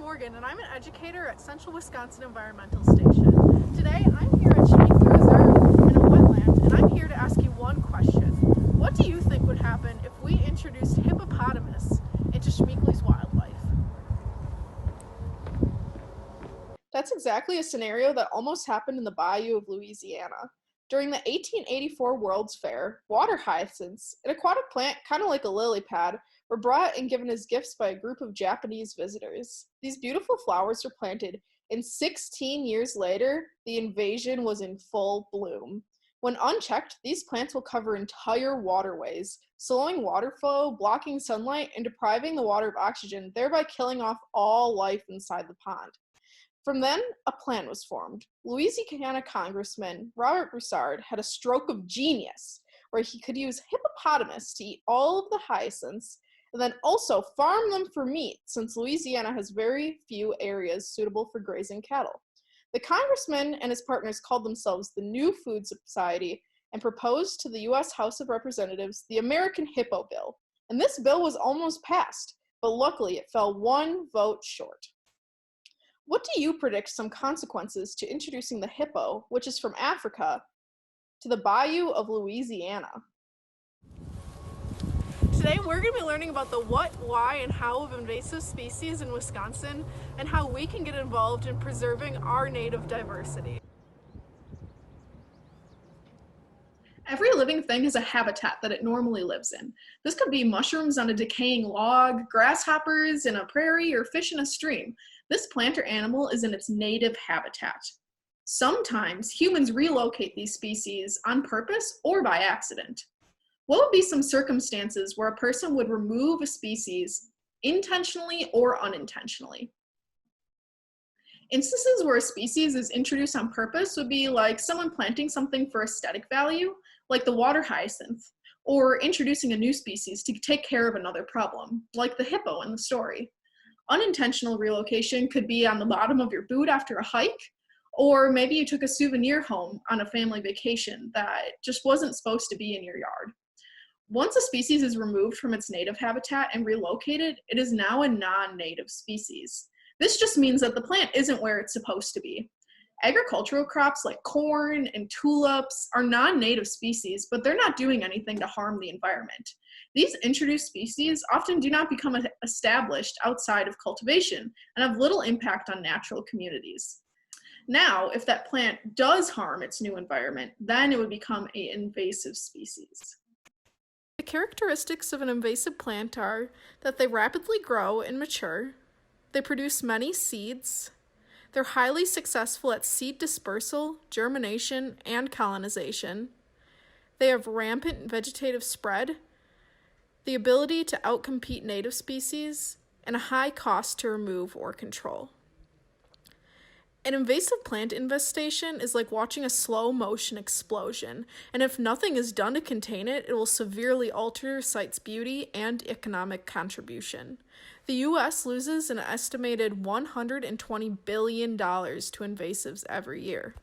Morgan, and I'm an educator at Central Wisconsin Environmental Station. Today, I'm here at Schmeeks Reserve in a wetland, and I'm here to ask you one question. What do you think would happen if we introduced hippopotamus into Schmeekly's wildlife? That's exactly a scenario that almost happened in the bayou of Louisiana. During the 1884 World's Fair, water hyacinths, an aquatic plant kind of like a lily pad, were brought and given as gifts by a group of Japanese visitors. These beautiful flowers were planted, and 16 years later, the invasion was in full bloom. When unchecked, these plants will cover entire waterways, slowing water flow, blocking sunlight, and depriving the water of oxygen, thereby killing off all life inside the pond. From then, a plan was formed. Louisiana Congressman Robert Broussard had a stroke of genius where he could use hippopotamus to eat all of the hyacinths and then also farm them for meat, since Louisiana has very few areas suitable for grazing cattle. The congressman and his partners called themselves the New Food Society and proposed to the U.S. House of Representatives the American Hippo Bill. And this bill was almost passed, but luckily it fell one vote short. What do you predict some consequences to introducing the hippo, which is from Africa, to the bayou of Louisiana? Today we're going to be learning about the what, why, and how of invasive species in Wisconsin and how we can get involved in preserving our native diversity. Every living thing has a habitat that it normally lives in. This could be mushrooms on a decaying log, grasshoppers in a prairie, or fish in a stream. This plant or animal is in its native habitat. Sometimes humans relocate these species on purpose or by accident. What would be some circumstances where a person would remove a species intentionally or unintentionally? Instances where a species is introduced on purpose would be like someone planting something for aesthetic value, like the water hyacinth, or introducing a new species to take care of another problem, like the hippo in the story. Unintentional relocation could be on the bottom of your boot after a hike, or maybe you took a souvenir home on a family vacation that just wasn't supposed to be in your yard. Once a species is removed from its native habitat and relocated, it is now a non-native species. This just means that the plant isn't where it's supposed to be. Agricultural crops like corn and tulips are non-native species, but they're not doing anything to harm the environment. These introduced species often do not become established outside of cultivation and have little impact on natural communities. Now, if that plant does harm its new environment, then it would become an invasive species. The characteristics of an invasive plant are that they rapidly grow and mature, they produce many seeds, they're highly successful at seed dispersal, germination, and colonization, they have rampant vegetative spread, the ability to outcompete native species, and a high cost to remove or control. An invasive plant infestation is like watching a slow motion explosion, and if nothing is done to contain it, it will severely alter a site's beauty and economic contribution. The U.S. loses an estimated $120 billion to invasives every year.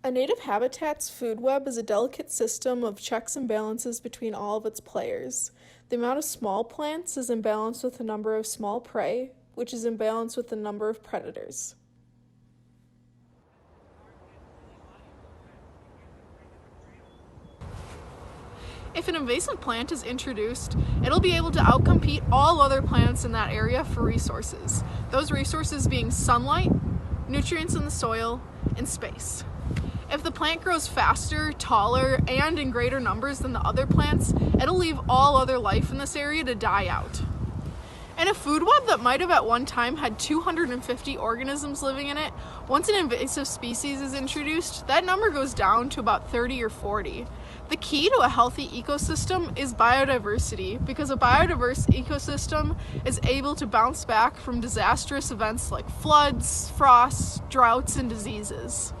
A native habitat's food web is a delicate system of checks and balances between all of its players. The amount of small plants is in balance with the number of small prey, which is in balance with the number of predators. If an invasive plant is introduced, it'll be able to outcompete all other plants in that area for resources. Those resources being sunlight, nutrients in the soil, and space. If the plant grows faster, taller, and in greater numbers than the other plants, it'll leave all other life in this area to die out. And a food web that might have at one time had 250 organisms living in it, once an invasive species is introduced, that number goes down to about 30 or 40. The key to a healthy ecosystem is biodiversity, because a biodiverse ecosystem is able to bounce back from disastrous events like floods, frosts, droughts, and diseases.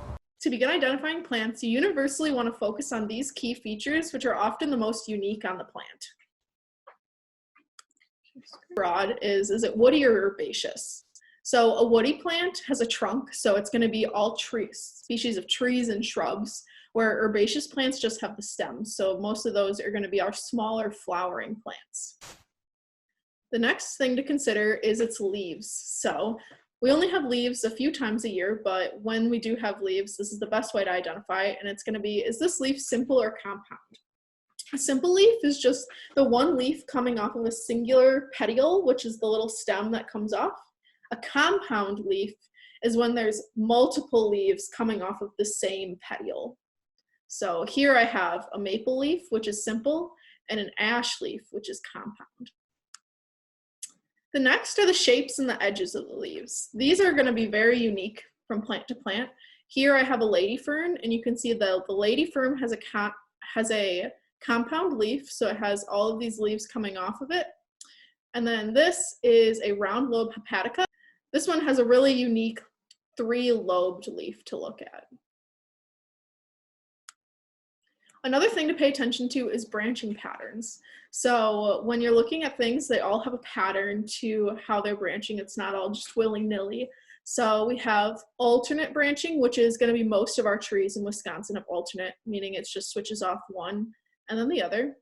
To begin identifying plants, you universally want to focus on these key features, which are often the most unique on the plant. Broad is it woody or herbaceous? So a woody plant has a trunk, so it's going to be all trees, species of trees and shrubs, where herbaceous plants just have the stems. So most of those are going to be our smaller flowering plants. The next thing to consider is its leaves. So we only have leaves a few times a year, but when we do have leaves, this is the best way to identify it, and it's going to be, is this leaf simple or compound? A simple leaf is just the one leaf coming off of a singular petiole, which is the little stem that comes off. A compound leaf is when there's multiple leaves coming off of the same petiole. So here I have a maple leaf, which is simple, and an ash leaf, which is compound. The next are the shapes and the edges of the leaves. These are going to be very unique from plant to plant. Here I have a lady fern, and you can see the lady fern has a compound leaf, so it has all of these leaves coming off of it. And then this is a round lobe hepatica. This one has a really unique 3-lobed leaf to look at. Another thing to pay attention to is branching patterns. So when you're looking at things, they all have a pattern to how they're branching. It's not all just willy-nilly. So we have alternate branching, which is going to be most of our trees in Wisconsin have alternate, meaning it just switches off one and then the other.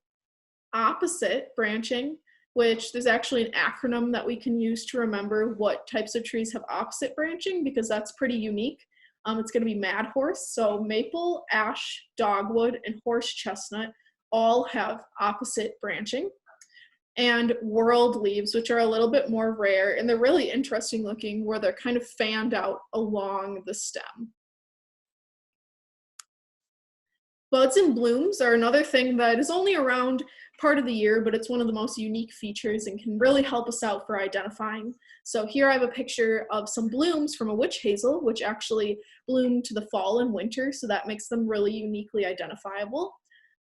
Opposite branching, which there's actually an acronym that we can use to remember what types of trees have opposite branching, because that's pretty unique. It's going to be mad horse. So maple, ash, dogwood, and horse chestnut all have opposite branching. And whorled leaves, which are a little bit more rare, and they're really interesting looking, where they're kind of fanned out along the stem. Buds and blooms are another thing that is only around part of the year, but it's one of the most unique features and can really help us out for identifying. So here I have a picture of some blooms from a witch hazel, which actually bloom to the fall and winter, so that makes them really uniquely identifiable.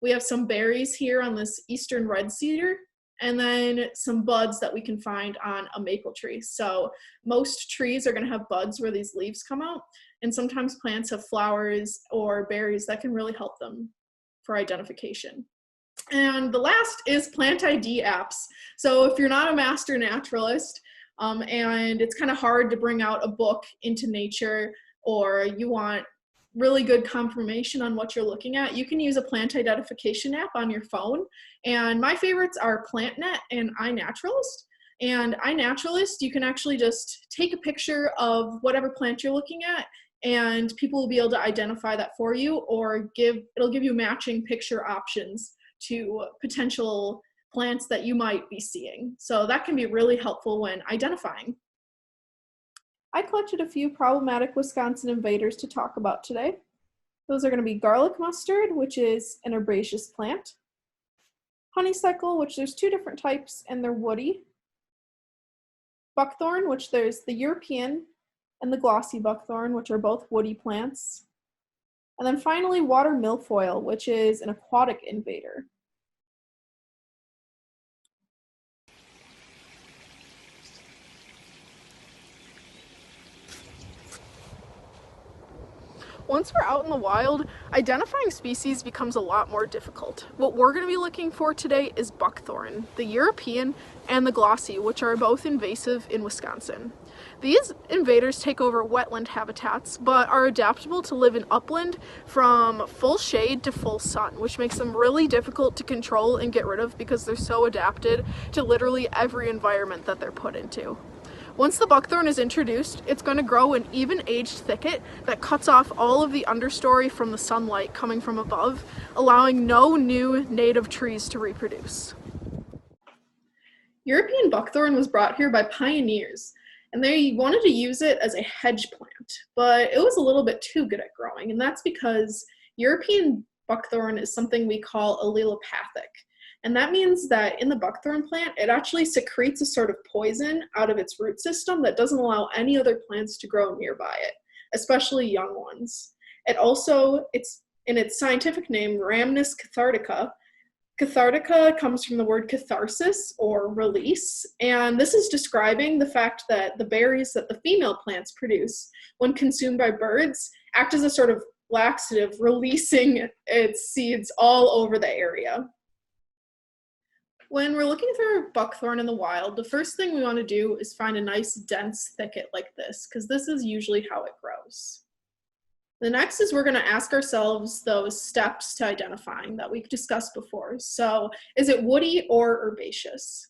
We have some berries here on this eastern red cedar, and then some buds that we can find on a maple tree. So most trees are going to have buds where these leaves come out, and sometimes plants have flowers or berries that can really help them for identification. And the last is plant ID apps. So if you're not a master naturalist, and it's kind of hard to bring out a book into nature, or you want really good confirmation on what you're looking at, you can use a plant identification app on your phone. And my favorites are PlantNet and iNaturalist. And iNaturalist, you can actually just take a picture of whatever plant you're looking at, and people will be able to identify that for you, or it'll give you matching picture options to potential plants that you might be seeing. So that can be really helpful when identifying. I collected a few problematic Wisconsin invaders to talk about today. Those are going to be garlic mustard, which is an herbaceous plant, honeysuckle, which there's 2 different types and they're woody, buckthorn, which there's the European and the glossy buckthorn, which are both woody plants, and then finally water milfoil, which is an aquatic invader. Once we're out in the wild, identifying species becomes a lot more difficult. What we're going to be looking for today is buckthorn, the European and the glossy, which are both invasive in Wisconsin. These invaders take over wetland habitats, but are adaptable to live in upland from full shade to full sun, which makes them really difficult to control and get rid of because they're so adapted to literally every environment that they're put into. Once the buckthorn is introduced, it's going to grow an even-aged thicket that cuts off all of the understory from the sunlight coming from above, allowing no new native trees to reproduce. European buckthorn was brought here by pioneers, and they wanted to use it as a hedge plant, but it was a little bit too good at growing, and that's because European buckthorn is something we call allelopathic. And that means that in the buckthorn plant, it actually secretes a sort of poison out of its root system that doesn't allow any other plants to grow nearby it, especially young ones. It's in its scientific name, Rhamnus cathartica. Cathartica comes from the word catharsis, or release, and this is describing the fact that the berries that the female plants produce, when consumed by birds, act as a sort of laxative, releasing its seeds all over the area. When we're looking for buckthorn in the wild, the first thing we want to do is find a nice dense thicket like this, because this is usually how it grows. The next is we're going to ask ourselves those steps to identifying that we discussed before. So is it woody or herbaceous?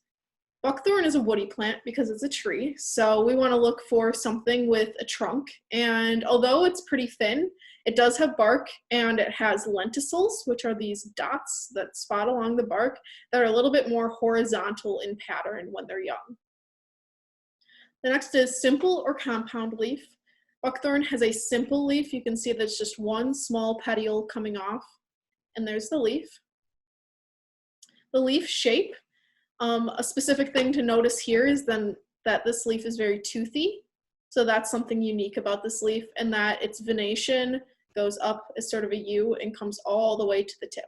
Buckthorn is a woody plant because it's a tree, so we want to look for something with a trunk, and although it's pretty thin, it does have bark and it has lenticels, which are these dots that spot along the bark that are a little bit more horizontal in pattern when they're young. The next is simple or compound leaf. Buckthorn has a simple leaf. You can see there's just one small petiole coming off, and there's the leaf. The leaf shape, a specific thing to notice here is then that this leaf is very toothy. So that's something unique about this leaf, and that its venation goes up as sort of a U and comes all the way to the tip.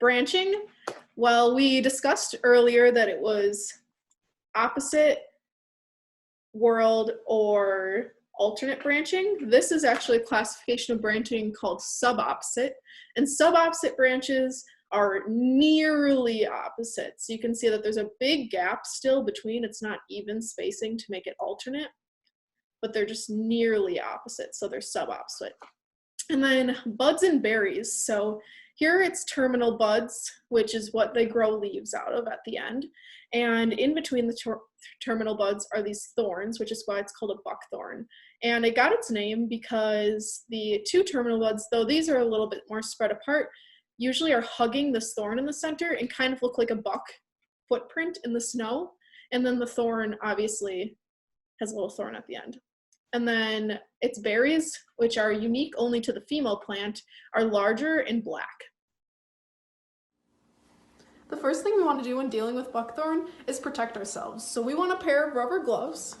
Branching, well, we discussed earlier that it was opposite, world, or alternate branching. This is actually a classification of branching called subopposite, and subopposite branches are nearly opposite. So you can see that there's a big gap still between, it's not even spacing to make it alternate, but they're just nearly opposite, so they're subopposite. And then buds and berries. So here it's terminal buds, which is what they grow leaves out of at the end. And in between the terminal buds are these thorns, which is why it's called a buckthorn. And it got its name because the two terminal buds, though these are a little bit more spread apart, usually are hugging this thorn in the center and kind of look like a buck footprint in the snow. And then the thorn obviously has a little thorn at the end. And then its berries, which are unique only to the female plant, are larger and black. The first thing we want to do when dealing with buckthorn is protect ourselves. So we want a pair of rubber gloves,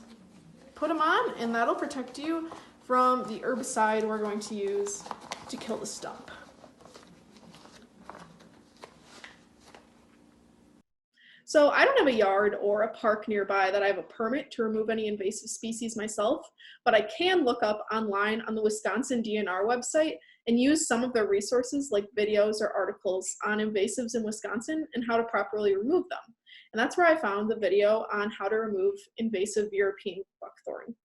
put them on, and that'll protect you from the herbicide we're going to use to kill the stump. So I don't have a yard or a park nearby that I have a permit to remove any invasive species myself, but I can look up online on the Wisconsin DNR website and use some of their resources like videos or articles on invasives in Wisconsin and how to properly remove them. And that's where I found the video on how to remove invasive European buckthorn.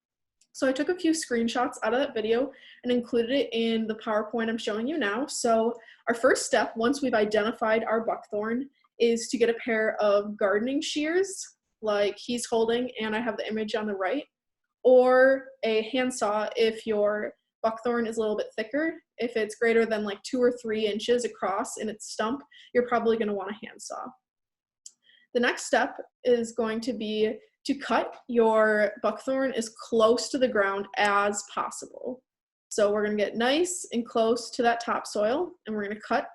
So I took a few screenshots out of that video and included it in the PowerPoint I'm showing you now. So our first step, once we've identified our buckthorn, is to get a pair of gardening shears like he's holding, and I have the image on the right, or a handsaw if your buckthorn is a little bit thicker. If it's greater than like 2 or 3 inches across in its stump, you're probably going to want a handsaw. The next step is going to be to cut your buckthorn as close to the ground as possible. So we're going to get nice and close to that topsoil, and we're going to cut.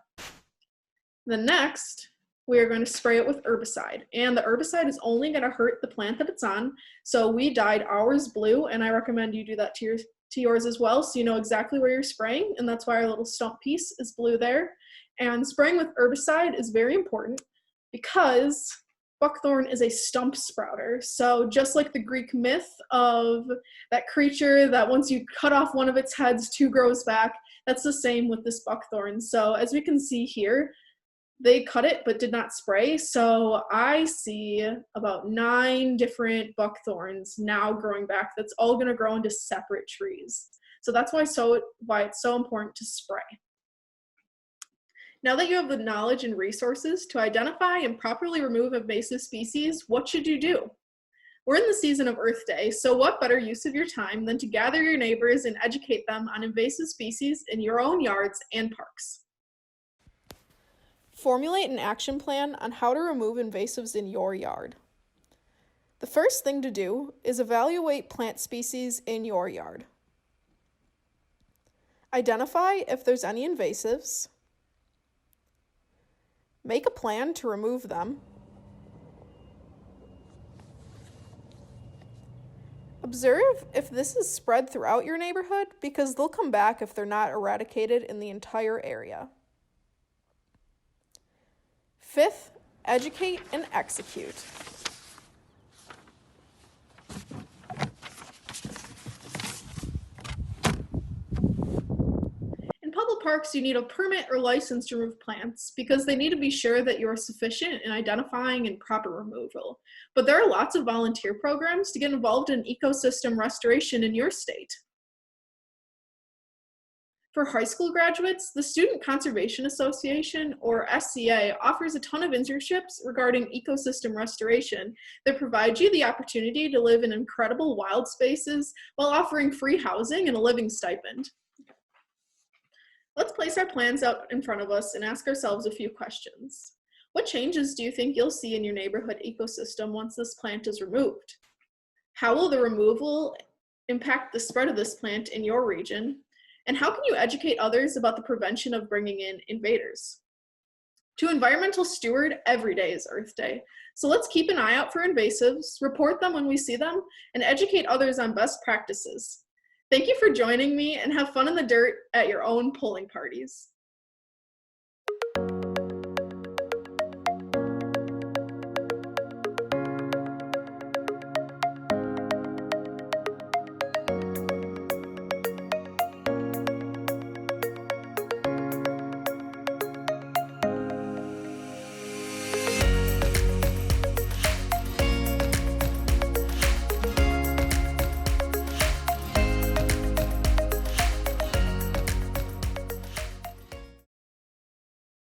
Then next, we are going to spray it with herbicide, and the herbicide is only going to hurt the plant that it's on. So we dyed ours blue, and I recommend you do that to yours as well, so you know exactly where you're spraying, and that's why our little stump piece is blue there. And spraying with herbicide is very important because buckthorn is a stump sprouter. So just like the Greek myth of that creature that once you cut off one of its heads, 2 grows back, that's the same with this buckthorn. So as we can see here, they cut it but did not spray, so I see about 9 different buckthorns now growing back. That's all going to grow into separate trees. So that's why it's so important to spray. Now that you have the knowledge and resources to identify and properly remove invasive species, what should you do? We're in the season of Earth Day, so what better use of your time than to gather your neighbors and educate them on invasive species in your own yards and parks. Formulate an action plan on how to remove invasives in your yard. The first thing to do is evaluate plant species in your yard. Identify if there's any invasives. Make a plan to remove them. Observe if this is spread throughout your neighborhood, because they'll come back if they're not eradicated in the entire area. Fifth, educate and execute. In public parks, you need a permit or license to remove plants because they need to be sure that you are sufficient in identifying and proper removal. But there are lots of volunteer programs to get involved in ecosystem restoration in your state. For high school graduates, the Student Conservation Association, or SCA, offers a ton of internships regarding ecosystem restoration that provide you the opportunity to live in incredible wild spaces while offering free housing and a living stipend. Let's place our plans out in front of us and ask ourselves a few questions. What changes do you think you'll see in your neighborhood ecosystem once this plant is removed? How will the removal impact the spread of this plant in your region? And how can you educate others about the prevention of bringing in invaders? To environmental steward, every day is Earth Day. So let's keep an eye out for invasives, report them when we see them, and educate others on best practices. Thank you for joining me, and have fun in the dirt at your own pulling parties.